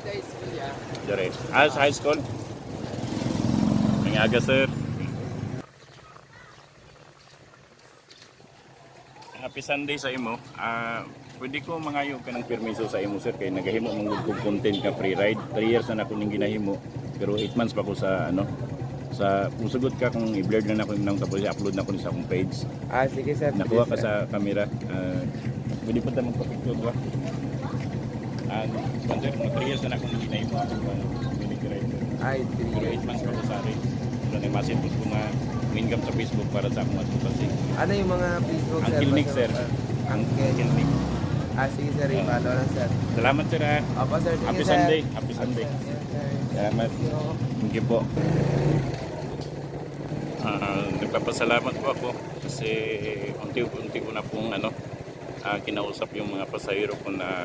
high school ya. Dire. Sa high school. May aga sir. Happy Sunday sa imo. Pwede ko mangayo ka ng permiso sa imo sir kay nagahimo mong good content ka free ride. 3 years na ako ning ginahimo pero 8 months pa ko sa sa kung sugot ka kung i-blur na ako nang tapos i-upload na ko sa akong page. Sige sir. Nakuha ka sa camera. Pwede pa tayo magpa-picture ba? Sponsor, 3 years na ako ning ginahimo ako community rider. Pero 8 months pa ko sa rin. So nag-message ko nga income sa Facebook para sa akong advocacy. Ano yung mga Facebook sir? Uncle Nick sir. Uncle Nick. Sige sir, i-follow lang sir. Salamat sir ha. Opo sir, Happy Sunday. Happy Sunday. Salamat. Thank you po. Nagpapasalamat po ako kasi unti-unti ko na pong kinausap yung mga pasahero ko na